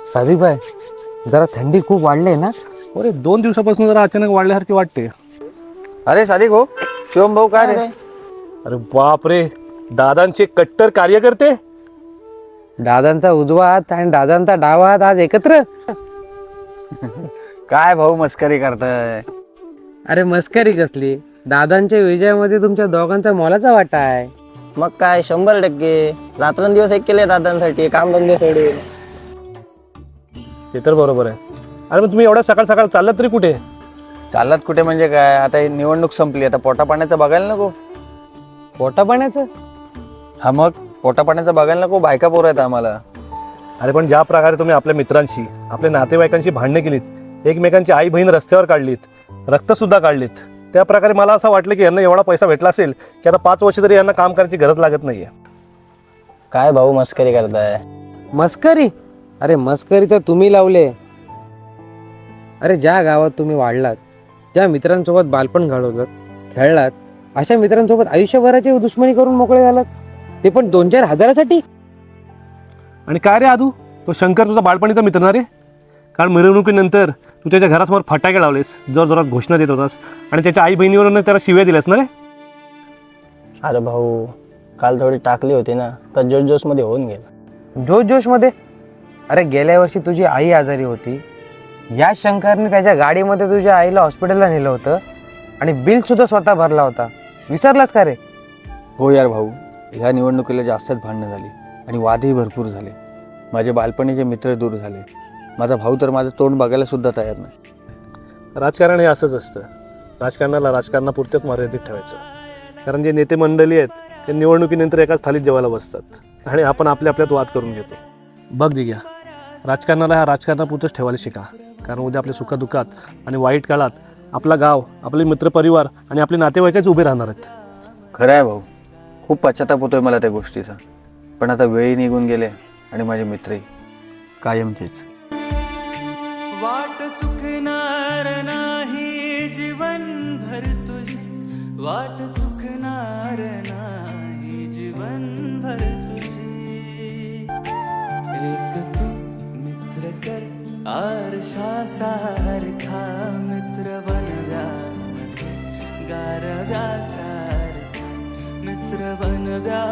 सादिक भाई, जरा थंडी खूप वाढली ना. अरे 2 दिवसापासून जरा अचानक वाढल्यासारखी वाटते. अरे सादिक हो, शिवम भाऊ काय रे? अरे बाप रे, दादांचे कट्टर कार्यकर्ते. दादांचा उजवा हात आणि दादांचा डावा हात आज एकत्र. काय भाऊ मस्करी करताय? अरे मस्करी कसली, दादांच्या विजयामध्ये तुमच्या दोघांचा मोलाचा वाटा आहे. मग काय 100% रात्रंदिवस एक केले दादांसाठी काम धंदे सोडून. ते तर बरोबर आहे. अरे मग तुम्ही एवढ्या सकाळ सकाळ चाललात तरी कुठे? चालत कुठे म्हणजे काय, आता ही निवडणूक संपली, आता पोटा पाण्याचं बघायला नको. पोटा पाण्याचं? हा मग पोटा पाण्याचं बघायला नको, बायका पोर आहेत आम्हाला. अरे पण ज्या प्रकारे तुम्ही आपल्या मित्रांशी, आपल्या नातेवाईकांशी भांडणे केलीत, एकमेकांची आई बहीण रस्त्यावर काढलीत, रक्त सुद्धा काढलीत, त्या प्रकारे मला असं वाटलं की यांना एवढा पैसा भेटला असेल की आता 5 वर्ष तरी यांना काम करायची गरज लागत नाहीये. काय भाऊ मस्करी करताय? मस्करी? अरे मस्करी तर तुम्ही लावले. अरे ज्या गावात तुम्ही वाढलात, ज्या मित्रांसोबत बालपण घालवलं, खेळलात, अशा मित्रांसोबत आयुष्यभराची दुश्मनी करून मोकळे झालात, ते पण 2-4 हजारासाठी. आणि काय रे आदू, तो शंकर तुझा बाळपणीचा मित्र ना रे? कारण मिरवणुकीनंतर तू त्याच्या घरासमोर फटाके लावलेस, जोरात घोषणा देत होतास आणि त्याच्या आई बहिणीवरून त्याला शिव्या दिल्यास ना रे? अरे भाऊ, काल थोडी टाकली होती ना, तर जोश मध्ये होऊन गेला. जोश मध्ये? अरे गेल्या वर्षी तुझी आई आजारी होती, या शंकरने त्याच्या गाडीमध्ये तुझ्या आईला हॉस्पिटलला नेलं होतं आणि बिल सुद्धा स्वतः भरला होता. विसरलास का रे? हो यार भाऊ, ह्या निवडणुकीला जास्तच भांडणं झाली आणि वादही भरपूर झाले. माझे बालपणीचे मित्र दूर झाले. माझा भाऊ तर माझं तोंड बघायला सुद्धा तयार नाही. राजकारण हे असंच असतं. राजकारणाला राजकारणापुरतेच मर्यादित ठेवायचं. कारण जे नेते मंडळी आहेत ते निवडणुकीनंतर एकाच थालीत जेवायला बसतात आणि आपण आपल्यात वाद करून घेतो. बघ जी घ्या, राजकारणाला ह्या राजकारणापुरतंच ठेवायला शिका. कारण उद्या आपल्या सुखदुःखात आणि वाईट काळात आपला गाव, आपले मित्रपरिवार आणि आपले नातेवाईकच उभे राहणार आहेत. खरं आहे भाऊ, खूप पश्चाताप होतोय मला त्या गोष्टीचा. पण आता वेळही निघून गेले आणि माझे मित्रही कायमचेच. वाट चुकणार नाही जीवनभर तुझी, वाट चुकणार नाही जीवनभर तुझी. एक तू मित्र कर आरशा सारखा, मित्र बनव्यामध्ये गारव्या सारखा, मित्र बनव्या